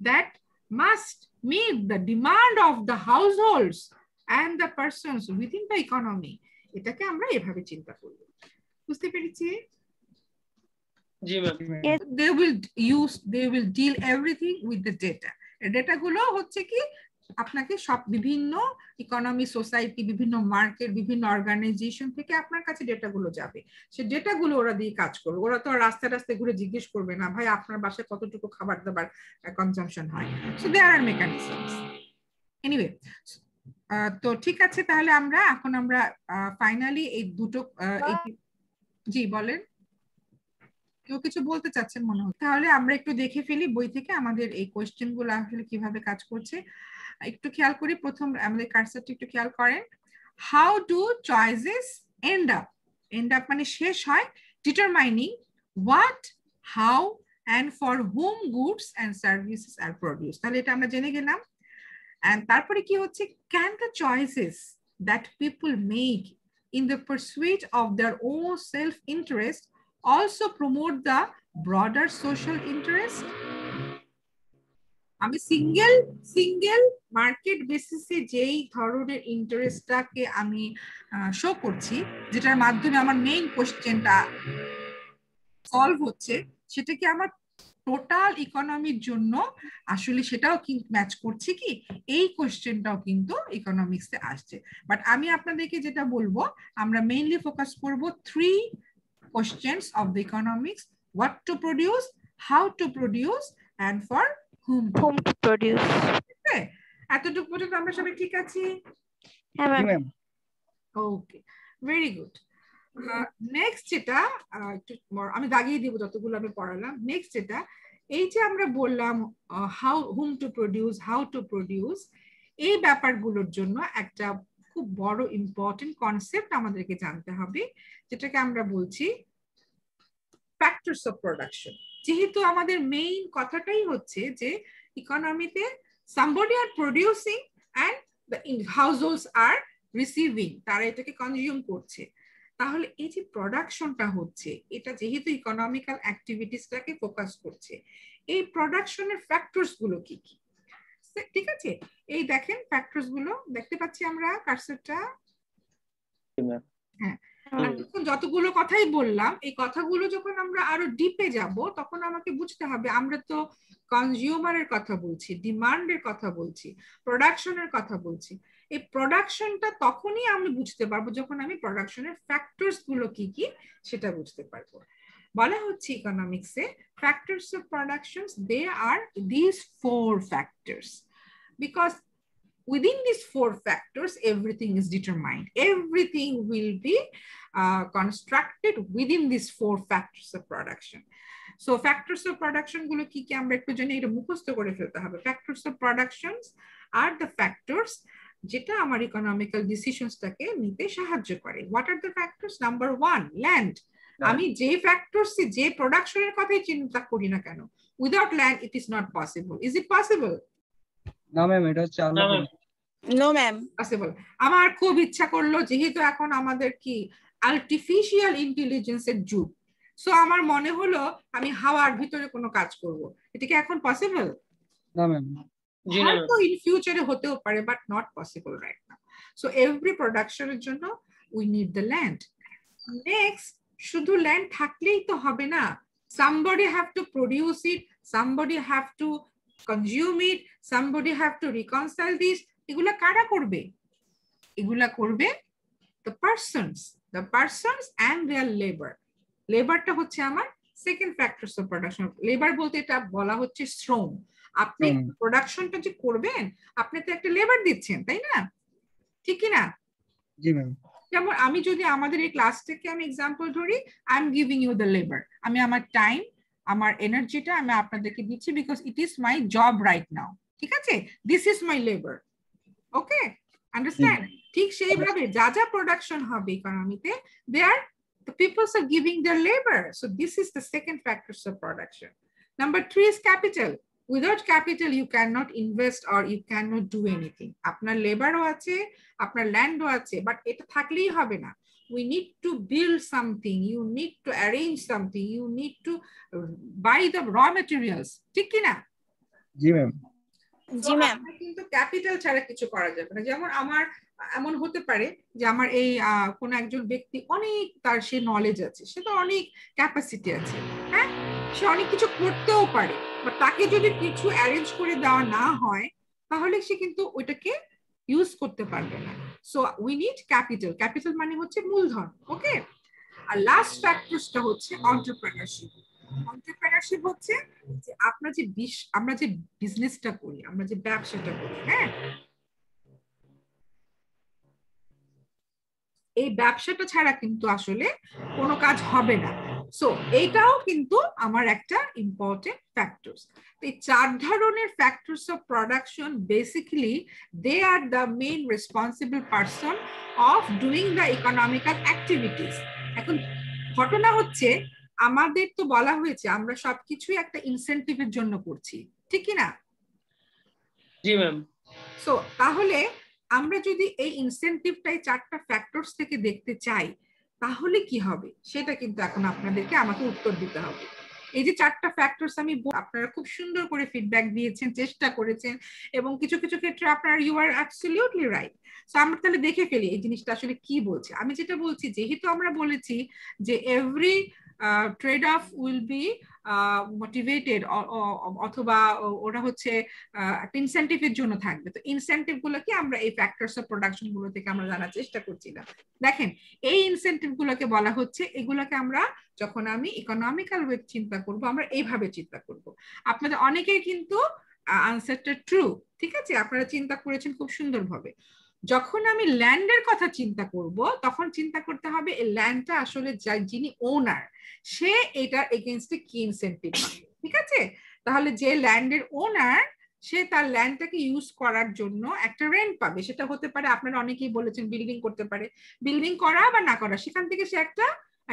that must meet the demand of the households and the persons within the economy, এটাকে আমরা এভাবে চিন্তা করব। বুঝতে পেরেছি? জি ma'am. they will deal everything with the data। Data গুলো হচ্ছে কি আপনাকে সব বিভিন্ন ইকোনমি, সোসাইটি, বিভিন্ন মার্কেট, বিভিন্ন অর্গানাইজেশন থেকে আপনার কাছে ডেটা গুলো যাবে। সে ডেটা গুলো ওরা দিয়ে কাজ করবে। ওরা তো রাস্তায় রাস্তায় ঘুরে জিজ্ঞেস করবে না, ভাই আপনার বাসায় কতটুকু খাবার দাবার কনজাম্পশন হয়। So there are mechanisms. Anyway, তো ঠিক আছে, তাহলে এখন আমরা ফাইনালি এই দুটো জি বলেন, কেউ কিছু বলতে চাচ্ছেন মনে হয়? তাহলে আমরা একটু দেখে ফেলি বই থেকে আমাদের এই কোয়েশ্চেন গুলো আসলে কিভাবে কাজ করছে। একটু খেয়াল করি, প্রথম আমাদের কার্সারটা একটু খেয়াল করেন। How do choices end up, মানে শেষ হয় determining what, how and for whom goods and services are produced। তাহলে এটা আমরা জেনে গেলাম। and তারপরে কি হচ্ছে, can the choices that people make in the pursuit of their own self interest also promote the broader social interest? আমি single market বেসিসে যেই ধরনের ইন্টারেস্টটাকে আমি শো করছি, যেটার মাধ্যমে আমার মেইন কোশ্চেনটা সলভ হচ্ছে, সেটা কি আমার টোটাল ইকোনমির জন্য আসলে সেটাও কিন্তু ম্যাচ করছে কি, এই কোশ্চেনটাও কিন্তু ইকোনমিক্সে আসছে। বাট আমি আপনাদেরকে যেটা বলবো, আমরা মেইনলি ফোকাস করব 3 questions of the economics: what to produce, how to produce, and for whom to produce। এতটুকু পর্যন্ত আমরা সবাই ঠিক আছি? হ্যাঁ ম্যাম। ওকে, ভেরি গুড। নেক্সট যেটা একটু আমি দাগিয়ে দিব যতগুলো আমি পড়ালাম। নেক্সট যেটা, এই যে আমরা বললাম whom to produce, how to produce, এই ব্যাপারগুলোর জন্য একটা খুব বড় ইম্পর্টেন্ট কনসেপ্ট আমাদেরকে জানতে হবে, যেটাকে আমরা বলছি ফ্যাক্টরস অফ প্রোডাকশন। যেহেতু আমাদের মেইন কথাটাই হচ্ছে যে ইকোনমিতে somebody are producing and the households are receiving, তারা এটাকে কনজিউম করছে। তাহলে এই যে প্রোডাকশনটা হচ্ছে, এটা যেহেতু ইকোনমিক্যাল অ্যাক্টিভিটিসটাকে ফোকাস করছে, এই প্রোডাকশনের ফ্যাক্টরস গুলো কি কি? ঠিক আছে, এই দেখেন ফ্যাক্টরস গুলো দেখতে পাচ্ছি আমরা কার্সারটা। হ্যাঁ, যতগুলো কথাই বললাম, এই কথাগুলো যখন আমরা আরো ডিপে যাব, তখন আমাকে বুঝতে হবে আমরা তো কনজিউমারের কথা বলছি, ডিমান্ডের কথা বলছি, প্রোডাকশনের কথা বলছি। এই প্রোডাকশনটা তখনই আমি বুঝতে পারবো যখন আমি প্রোডাকশনের ফ্যাক্টরস গুলো কি কি সেটা বুঝতে পারবো। বলা হচ্ছে ইকোনমিক্সে factors of productions, they are this 4 factors, because within these 4 factors everything is determined, everything will be constructed within these 4 factors of production. So factors of production গুলো কি কি আমরা একটু জানি, এটা মুখস্থ করে ফেলতে হবে। Factors of productions are the factors যেটা আমার ইকোনমিক্যাল ডিসিশনসটাকে নিতে সাহায্য করে। What are the factors? Number 1, land. আমি যে ফ্যাক্টরস, যে প্রোডাকশনের কথাই চিন্তা করি না কেন, without land it is not possible. Is it possible? না ম্যাম, এটা হচ্ছে নো ম্যাম। পসিবল। আমার খুব ইচ্ছা করলো, যেহেতু এখন আমাদের কি আর্টিফিশিয়াল ইন্টেলিজেন্সের যুগ, সো আমার মনে হলো আমি হাওয়ার ভিতরে কোনো কাজ করব। এটা কি এখন পসিবল? না ম্যাম। হয়তো ইন ফিউচারে হতেও পারে, but not possible right now. So every প্রোডাকশনের জন্য we need the land. Next, শুধু ল্যান্ড থাকলেই তো হবে না, somebody have to produce it, somebody have to consume it, somebody have to reconcile this। এগুলা কারা করবে? এগুলা করবে the persons and their labor। লেবারটা হচ্ছে আমার second factors of production. Labour বলতে এটা বলা হচ্ছে শ্রম। আপনি প্রোডাকশনটা যে করবেন, আপনি তো একটা লেবার দিচ্ছেন, তাই না? ঠিক কি না? জি ম্যাম। যেমন আমি যদি আমাদের এই ক্লাসটাকে আমি এক্সাম্পল ধরি, I am giving you the labour. আমি আমার টাইম, আমার এনার্জিটা আমি আপনাদেরকে দিচ্ছি, because it is my job right now. ঠিক আছে, this is my labour. Okay, understand? ঠিক সেইভাবে যা যা প্রোডাকশন হবে ইকোনমিতে, দে আর the peoples are giving their labor. So this is the second factors of production. Number 3 is capital. Without capital you cannot invest or you cannot do anything. আপনার লেবারও আছে, আপনার ল্যান্ডও আছে, but এটা থাকলেই হবে না। We need to build something, you need to arrange something, you need to buy the raw materials, ঠিক কি না? জি ম্যাম। জি ম্যাম। কিন্তু ক্যাপিটাল ছাড়া কিছু করা যাবে না। যেমন আমার এমন হতে পারে যে আমার এই কোন একজন ব্যক্তি অনেক তার সে নলেজ আছে, সে তো অনেক ক্যাপাসিটি আছে, হ্যাঁ, সে অনেক কিছু করতেও পারে, বাট তাকে যদি কিছু অ্যারেঞ্জ করে দেওয়া না হয় তাহলে সে কিন্তু ওইটাকে ইউজ করতে পারবে না। So we need capital. Capital মানে হচ্ছে মূলধন। ওকে, আর লাস্ট ফ্যাক্টরসটা হচ্ছে এন্টারপ্রেনারশিপ। এন্টারপ্রেনারশিপ হচ্ছে যে আমরা যে বিজনেসটা করি, আমরা যে ব্যবসাটা করি, হ্যাঁ, এই ব্যবসাটা ছাড়া কিন্তু আসলে কোনো কাজ হবে না। সো এইটাও কিন্তু আমার একটা ইম্পর্টেন্ট ফ্যাক্টরস। এই 4 ধরনের factors of production basically they are the main responsible person of doing the economical activities. এখন ঘটনা হচ্ছে আমাদের তো বলা হয়েছে আমরা সবকিছুই একটা ইনসেনটিভের জন্য করছি, ঠিক কি না? জি ম্যাম। সো তাহলে আমরা যদি এই ইনসেনটিভটাই 4টা ফ্যাক্টরস থেকে দেখতে চাই তাহলে কি হবে সেটা কিন্তু এখন আপনাদেরকে আমাকে উত্তর দিতে হবে। এই যে 4টা ফ্যাক্টরস আমি, আপনারা খুব সুন্দর করে ফিডব্যাক দিয়েছেন, চেষ্টা করেছেন, এবং কিছু কিছু ক্ষেত্রে আপনারা you are absolutely right. So আমরা তাহলে দেখে ফেলি এই জিনিসটা আসলে কি বলছে। আমি যেটা বলছি, যেহেতু আমরা বলেছি যে every trade of will be motivated, অথবা ওরা হচ্ছে একটা ইনসেনটিভের জন্য থাকবে, তো ইনসেনটিভ গুলোকে আমরা এই ফ্যাক্টরস অফ প্রোডাকশন গুলো থেকে আমরা জানার চেষ্টা করছিলাম। দেখেন এই ইনসেনটিভ গুলোকে বলা হচ্ছে, এগুলোকে আমরা যখন আমি ইকোনমিক্যাল ওয়ে চিন্তা করব আমরা এইভাবে চিন্তা করব। আপনাদের অনেকেই কিন্তু আনসারটা ট্রু, ঠিক আছে, আপনারা চিন্তা করেছেন খুব সুন্দরভাবে। যখন আমি ল্যান্ডের কথা চিন্তা করব তখন চিন্তা করতে হবে এই ল্যান্ডটা আসলে যিনি ওনার, সে এটার এগেইনস্টে কি ইনসেনটিভ পাবে, ঠিক আছে? তাহলে যে ল্যান্ডের ওনার, সে তার ল্যান্ডটাকে ইউজ করার জন্য একটা রেন্ট পাবে। সেটা হতে পারে, আপনারা অনেকেই বলেছেন বিল্ডিং করতে পারে, বিল্ডিং করা বা না করা, সেখান থেকে সে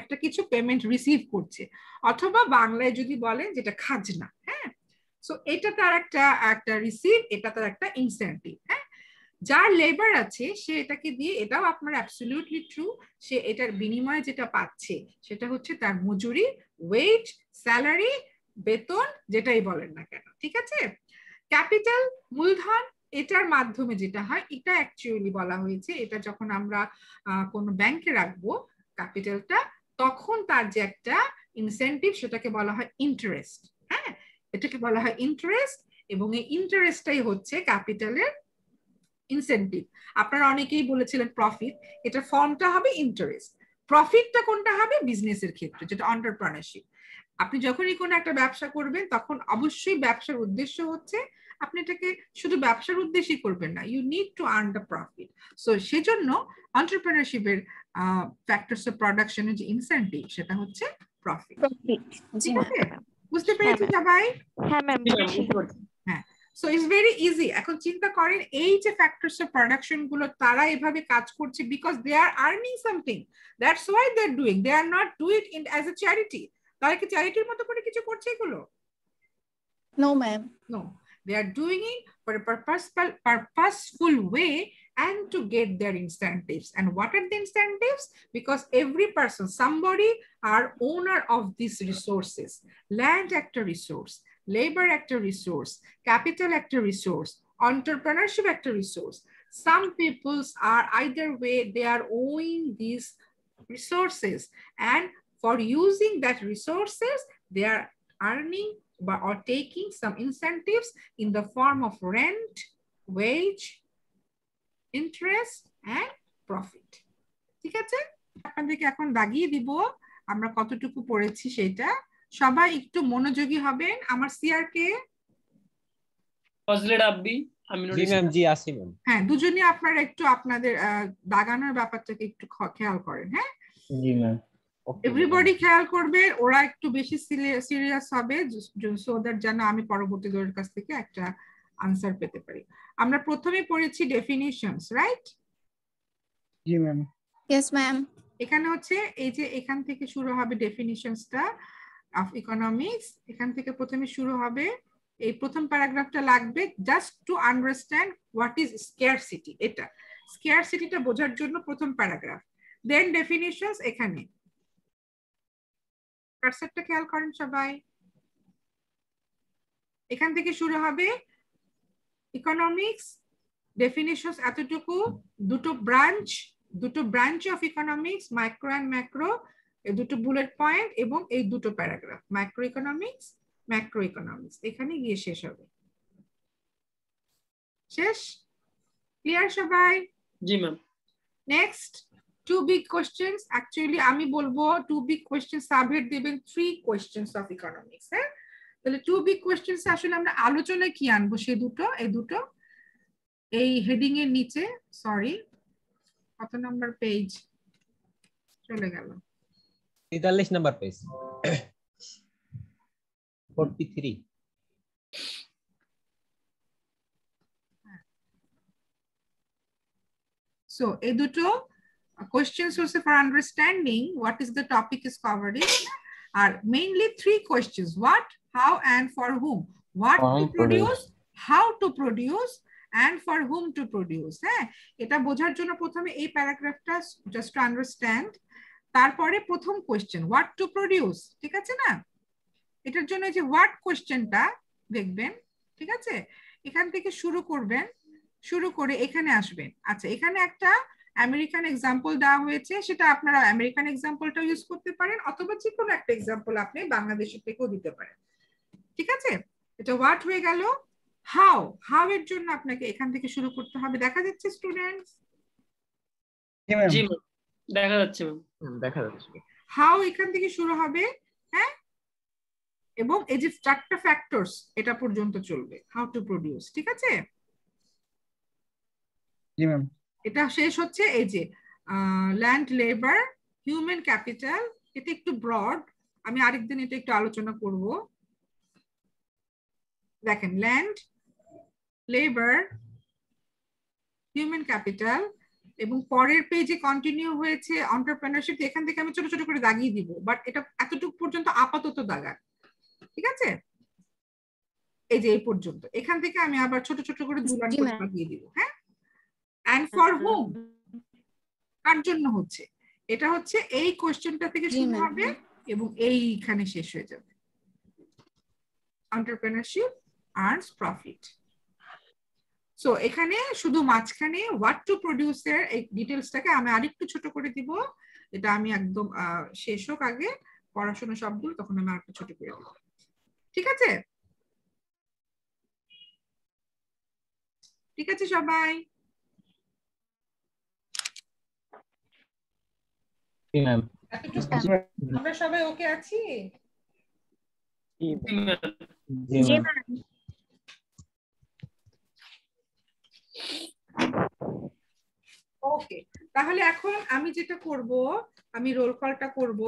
একটা কিছু পেমেন্ট রিসিভ করছে, অথবা বাংলায় যদি বলেন যেটা খাজনা, হ্যাঁ। সো এটা তার একটা রিসিভ, এটা তার একটা ইনসেনটিভ, হ্যাঁ। যার লেবার আছে সে এটাকে দিয়ে, এটাও আপনার অ্যাবসলিউটলি ট্রু, সে এটার বিনিময়ে যেটা পাচ্ছে সেটা হচ্ছে তার মজুরি, ওয়েজ, স্যালারি, বেতন, যেটাই বলেন না কেন, ঠিক আছে? ক্যাপিটাল, মূলধন, এটার মাধ্যমে যেটা হয়, এটা অ্যাকচুয়ালি বলা হয়েছে, এটা যখন আমরা কোনো ব্যাংকে রাখবো ক্যাপিটালটা, তখন তার যে একটা ইনসেনটিভ সেটাকে বলা হয় ইন্টারেস্ট, হ্যাঁ, এটাকে বলা হয় ইন্টারেস্ট, এবং এই ইন্টারেস্টটাই হচ্ছে ক্যাপিটালের ইনসেনটিভ। আপনারা অনেকেই বলেছিলেন প্রফিট, এটা ফর্মটা হবে ইন্টারেস্ট। প্রফিটটা কোনটা হবে? বিজনেসের ক্ষেত্রে, যেটা এন্টারপ্রেনারশিপ। আপনি যখনই কোনো একটা ব্যবসা করবেন তখন অবশ্যই ব্যবসার উদ্দেশ্য হচ্ছে আপনি এটাকে শুধু ব্যবসার উদ্দেশ্যই করবেন না, you need to earn the profit. So সেজন্য এন্টারপ্রেনারশিপের ফ্যাক্টরস অফ প্রোডাকশনের যে ইনসেনটিভ সেটা হচ্ছে প্রফিট। জি বুঝতে পেরেছি সবাই? হ্যাঁ ম্যাম। হ্যাঁ, সো ইটস ভেরি ইজি। এখন চিন্তা করেন এই যে ফ্যাক্টরস অফ প্রোডাকশন গুলো তারা এভাবে কাজ করছে because they are earning something, that's why they are doing, they are not do it in as a charity. তারা কি চ্যারিটির মতো করে কিছু করছে এগুলো? No ma'am. No, they are doing it for a purposeful way and to get their incentives. And what are the incentives? Because every person, somebody are owner of these resources. Land একটা resource, labor একটা resource, capital একটা resource, entrepreneurship একটা resource. Some peoples are either way, they are owning these resources, and for using that resources, they are earning or taking some incentives in the form of rent, wage, interest, and profit. ঠিক আছে? আপনাদেরকে এখন দাগিয়ে দিব আমরা কতটুকু পড়েছি সেটা। সবাই একটু মনোযোগী হবেন। আমার সিআর কে? ফজলে রাব্বি। জি ম্যাম। জি আসি ম্যাম। হ্যাঁ, দুজনই আপনারা একটু আপনাদের দাগানোর ব্যাপারটাকে একটু খেয়াল করেন, হ্যাঁ? জি ম্যাম। এভরিবডি খেয়াল করবে, ওরা একটু বেশি সিরিয়াস হবে সো দ্যাট যেন আমি পরবর্তী দলের কাছ থেকে একটা আনসার পেতে পারি। আমরা প্রথমে পড়েছি ডেফিনিশনস, রাইট? জি ম্যাম। Yes, ma'am. এখানে হচ্ছে এই যে এখান থেকে শুরু হবে ডেফিনিশনসটা অফ ইকোনমিক্স। এখান থেকে প্রথমে শুরু হবে, এই প্রথম প্যারাগ্রাফটা লাগবে just to understand what is scarcity. এটা স্কেয়ারসিটিটা বোঝার জন্য প্রথম প্যারাগ্রাফ, দেন ডেফিনিশনস। এখানে কারসারটা খেয়াল করেন সবাই, এখান থেকে শুরু হবে ইকোনমিক্স ডেফিনিশনস এতটুকু, দুটো branch of economics, micro and macro, এই দুটো বুলেট পয়েন্ট এবং এই দুটো paragraph, micro economics, macro economics, এখানে গিয়ে শেষ হবে। শেষ? ক্লিয়ার সবাই? জি ma'am. Next, two big questions. Actually আমি বলবো টু বিগ কোশ্চেন সাবহেড দিবেন 3 কোশ্চেন্স অফ ইকোনমিক্স। হ্যাঁ, তাহলে টু বিগ কোশ্চেন্স আসলে আমরা আলোচনায় কি আনবো, সে দুটো, এই দুটো এই হেডিং এর নিচে, সরি কত নাম্বার পেজ চলে গেল, 43 নাম্বার পেজ 43। সো এই দুটো কোশ্চেন্স হচ্ছে for understanding what is the topic is covering, আর mainly 3 questions, what, how and for whom. What to produce, how to produce and for whom to produce। হ্যাঁ, এটা বোঝার জন্য প্রথমে এই প্যারাগ্রাফটা জাস্ট টু আন্ডারস্ট্যান্ড, তারপরে প্রথম কোশ্চেন হোয়াট টু প্রডিউস, ঠিক আছে না? এটার জন্য যে হোয়াট কোশ্চেনটা দেখবেন, ঠিক আছে? এখান থেকে শুরু করবেন, শুরু করে এখানে আসবেন। আচ্ছা, এখানে একটা আমেরিকান এক্সাম্পল দেওয়া হয়েছে, সেটা আপনারা আমেরিকান এক্সাম্পলটা ইউজ করতে পারেন, অথবা যে কোনো একটা এক্সাম্পল আপনি বাংলাদেশের থেকেও দিতে পারেন, ঠিক আছে? এটা হোয়াট হয়ে গেল। হাউ এর জন্য আপনাকে এখান থেকে শুরু করতে হবে। দেখা যাচ্ছে স্টুডেন্টস? জি ম্যাম। জি ম্যাম, দেখা যাচ্ছে ম্যাম। দেখা যাচ্ছে। হাউ এখান থেকে শুরু হবে, হ্যাঁ, এবং এই যে 4টা ফ্যাক্টরস এটা পর্যন্ত চলবে, হাউ টু প্রডিউস, ঠিক আছে? জি ম্যাম। এটা শেষ হচ্ছে এই যে ল্যান্ড, লেবার, হিউম্যান ক্যাপিটাল। এটা একটু ব্রড, আমি আরেকদিন এটা একটু আলোচনা করব। দেখেন, ল্যান্ড, লেবার, হিউম্যান ক্যাপিটাল, এবং পরের পেজে কন্টিনিউ হয়েছে এন্টারপ্রেনারশিপ। এখান থেকে আমি ছোট ছোট করে দাগিয়ে দিব, বাট এটা এতটুকু পর্যন্ত আপাতত দাগার, ঠিক আছে? এই যে এই পর্যন্ত, এখান থেকে আমি আবার ছোট ছোট করে দুলান করে দাগিয়ে দিব। হ্যাঁ, এন্ড ফর হুম, কার জন্য হচ্ছে, এটা হচ্ছে এই কোশ্চেনটা থেকে শুরু হবে এবং এইখানে শেষ হয়ে যাবে। Entrepreneurship earns profit. সো এখানে শুধু মাঝখানে হোয়াট টু প্রডিউস এর এই ডিটেইলসটাকে আমি আরেকটু ছোট করে দিব। এটা আমি একদম শেষ হোক আগে পড়াশোনা সবগুলো, তখন আমি আরেকটু ছোট করে দিব, ঠিক আছে? ঠিক আছে সবাই? জি ম্যাম। আমরা সবাই ওকে আছি? জি ম্যাম। জি ম্যাম। ওকে, তাহলে এখন আমি যেটা করব, আমি রোল কলটা করব।